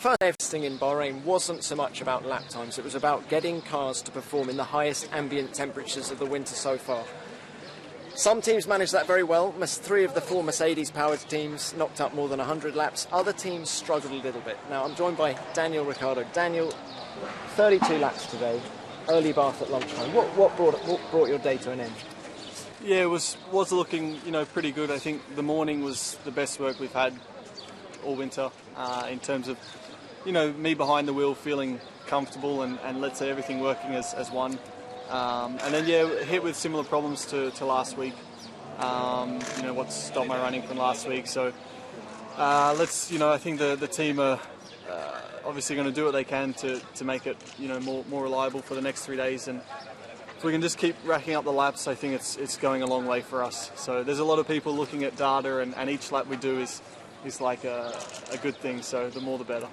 First day of testing in Bahrain wasn't so much about lap times, it was about getting cars to perform in the highest ambient temperatures of the winter so far. Some teams managed that very well. 3 of the 4 Mercedes-powered teams knocked up more than 100 laps. Other teams struggled a little bit. Now, I'm joined by Daniel Ricciardo. Daniel, 32 laps today, early bath at lunchtime. What brought your day to an end? Yeah, it was looking pretty good. I think the morning was the best work we've had all winter in terms of me behind the wheel feeling comfortable and let's say everything working as one. And then hit with similar problems to last week. What stopped my running from last week. So I think the team are obviously going to do what they can to make it more reliable for the next 3 days. And if we can just keep racking up the laps, I think it's going a long way for us. So there's a lot of people looking at data, and each lap we do is like a good thing. So the more the better.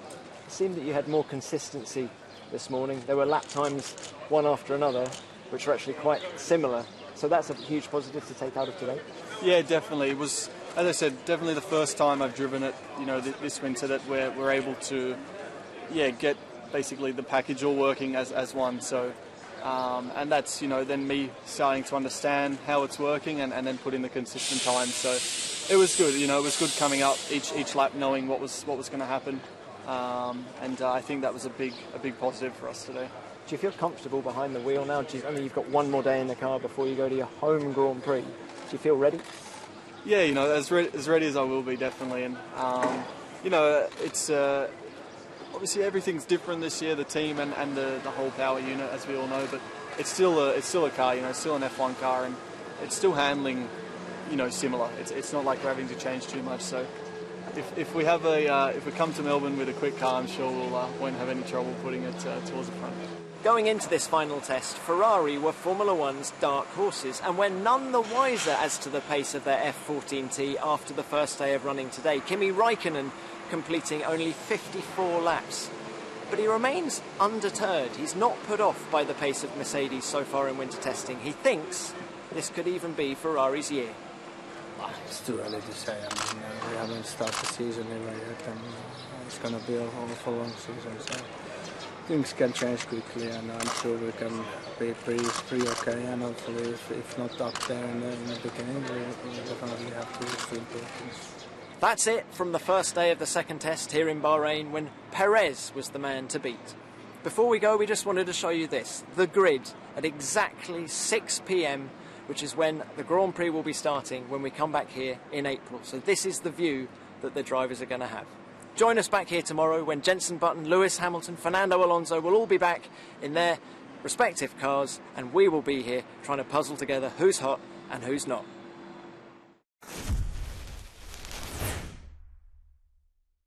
It seemed that you had more consistency this morning. There were lap times one after another which were actually quite similar, so that's a huge positive to take out of today. Yeah, definitely. It was, as I said, definitely the first time I've driven it this winter that we're able to get basically the package all working as one. So and that's then me starting to understand how it's working and then put in the consistent time. So it was good. It was good coming up each lap knowing what was going to happen. And I think that was a big positive for us today. Do you feel comfortable behind the wheel now? You've got one more day in the car before you go to your home Grand Prix. Do you feel ready? Yeah, as ready as I will be, definitely. And it's obviously everything's different this year, the team and the whole power unit, as we all know. But it's still a car, it's still an F1 car, and it's still handling, similar. It's not like we're having to change too much. So if we come to Melbourne with a quick car, I'm sure we won't have any trouble putting it towards the front. Going into this final test, Ferrari were Formula One's dark horses and were none the wiser as to the pace of their F14T after the first day of running today. Kimi Raikkonen completing only 54 laps. But he remains undeterred. He's not put off by the pace of Mercedes so far in winter testing. He thinks this could even be Ferrari's year. It's too early to say. We haven't started the season yet, and it's going to be a long season. So things can change quickly, and I'm sure we can be pretty okay. And hopefully, if not up there in the beginning, we definitely have to improve things. That's it from the first day of the second test here in Bahrain, when Perez was the man to beat. Before we go, we just wanted to show you this, the grid at exactly 6 p.m, which is when the Grand Prix will be starting when we come back here in April. So this is the view that the drivers are going to have. Join us back here tomorrow when Jenson Button, Lewis Hamilton, Fernando Alonso will all be back in their respective cars, and we will be here trying to puzzle together who's hot and who's not.